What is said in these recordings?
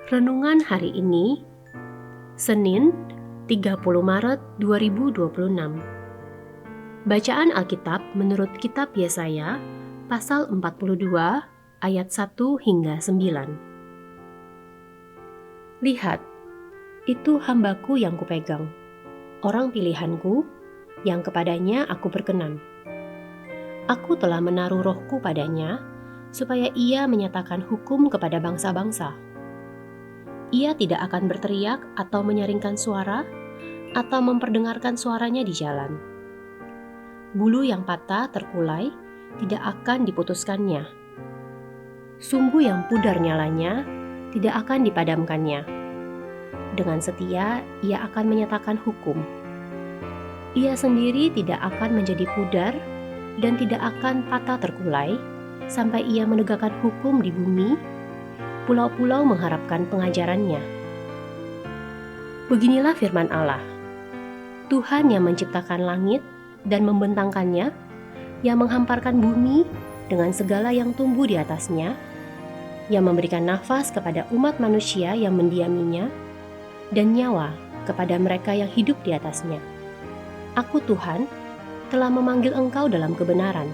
Renungan hari ini, Senin 30 Maret 2026. Bacaan Alkitab menurut Kitab Yesaya, pasal 42, ayat 1 hingga 9. Lihat, itu hambaku yang kupegang, orang pilihanku, yang kepadanya aku berkenan. Aku telah menaruh rohku padanya, supaya ia menyatakan hukum kepada bangsa-bangsa. Ia tidak akan berteriak atau menyaringkan suara, atau memperdengarkan suaranya di jalan. Bulu yang patah terkulai tidak akan diputuskannya. Sumbu yang pudar nyalanya tidak akan dipadamkannya. Dengan setia ia akan menyatakan hukum. Ia sendiri tidak akan menjadi pudar dan tidak akan patah terkulai sampai ia menegakkan hukum di bumi. Pulau-pulau mengharapkan pengajarannya. Beginilah firman Allah, Tuhan yang menciptakan langit dan membentangkannya, yang menghamparkan bumi dengan segala yang tumbuh di atasnya, yang memberikan nafas kepada umat manusia yang mendiaminya, dan nyawa kepada mereka yang hidup di atasnya. Aku Tuhan telah memanggil engkau dalam kebenaran,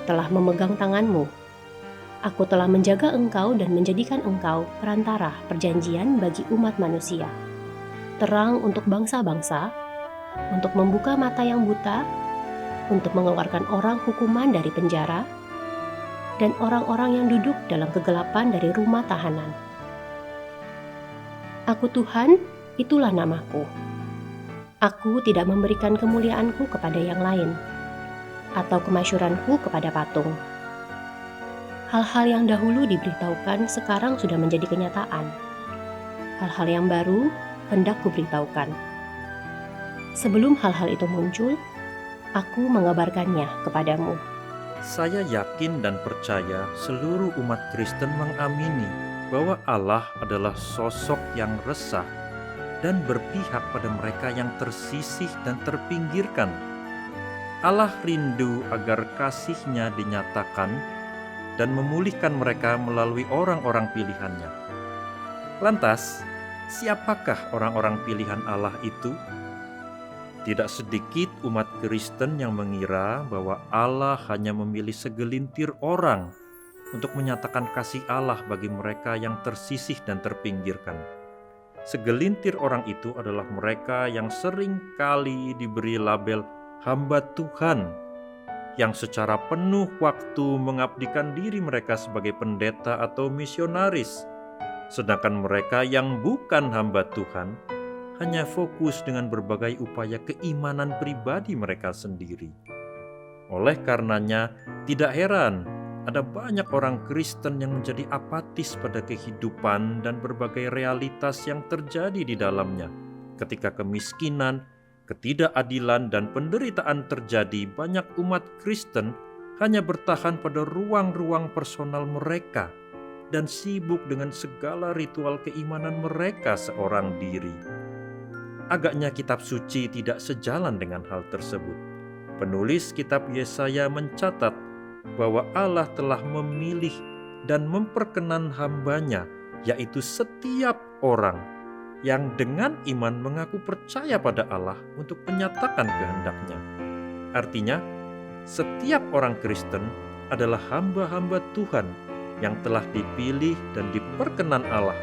telah memegang tanganmu. Aku telah menjaga engkau dan menjadikan engkau perantara perjanjian bagi umat manusia, terang untuk bangsa-bangsa, untuk membuka mata yang buta, untuk mengeluarkan orang hukuman dari penjara, dan orang-orang yang duduk dalam kegelapan dari rumah tahanan. Aku Tuhan, itulah namaku. Aku tidak memberikan kemuliaanku kepada yang lain, atau kemasyuranku kepada patung. Hal-hal yang dahulu diberitahukan sekarang sudah menjadi kenyataan. Hal-hal yang baru hendak kuberitahukan. Sebelum hal-hal itu muncul, aku mengabarkannya kepadamu. Saya yakin dan percaya seluruh umat Kristen mengamini bahwa Allah adalah sosok yang resah dan berpihak pada mereka yang tersisih dan terpinggirkan. Allah rindu agar kasih-Nya dinyatakan dan memulihkan mereka melalui orang-orang pilihan-Nya. Lantas, siapakah orang-orang pilihan Allah itu? Tidak sedikit umat Kristen yang mengira bahwa Allah hanya memilih segelintir orang untuk menyatakan kasih Allah bagi mereka yang tersisih dan terpinggirkan. Segelintir orang itu adalah mereka yang sering kali diberi label hamba Tuhan, yang secara penuh waktu mengabdikan diri mereka sebagai pendeta atau misionaris, sedangkan mereka yang bukan hamba Tuhan hanya fokus dengan berbagai upaya keimanan pribadi mereka sendiri. Oleh karenanya, tidak heran ada banyak orang Kristen yang menjadi apatis pada kehidupan dan berbagai realitas yang terjadi di dalamnya. Ketika kemiskinan, ketidakadilan dan penderitaan terjadi, banyak umat Kristen hanya bertahan pada ruang-ruang personal mereka dan sibuk dengan segala ritual keimanan mereka seorang diri. Agaknya kitab suci tidak sejalan dengan hal tersebut. Penulis kitab Yesaya mencatat bahwa Allah telah memilih dan memperkenan hamba-Nya, yaitu setiap orang yang dengan iman mengaku percaya pada Allah untuk menyatakan kehendak-Nya. Artinya, setiap orang Kristen adalah hamba-hamba Tuhan yang telah dipilih dan diperkenan Allah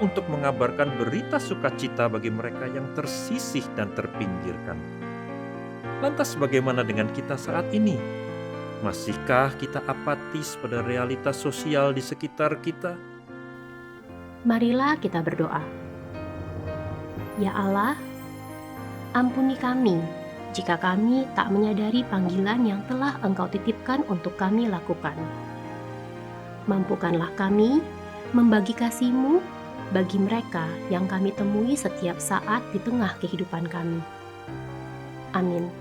untuk mengabarkan berita sukacita bagi mereka yang tersisih dan terpinggirkan. Lantas bagaimana dengan kita saat ini? Masihkah kita apatis pada realitas sosial di sekitar kita? Marilah kita berdoa. Ya Allah, ampuni kami jika kami tak menyadari panggilan yang telah Engkau titipkan untuk kami lakukan. Mampukanlah kami membagi kasih-Mu bagi mereka yang kami temui setiap saat di tengah kehidupan kami. Amin.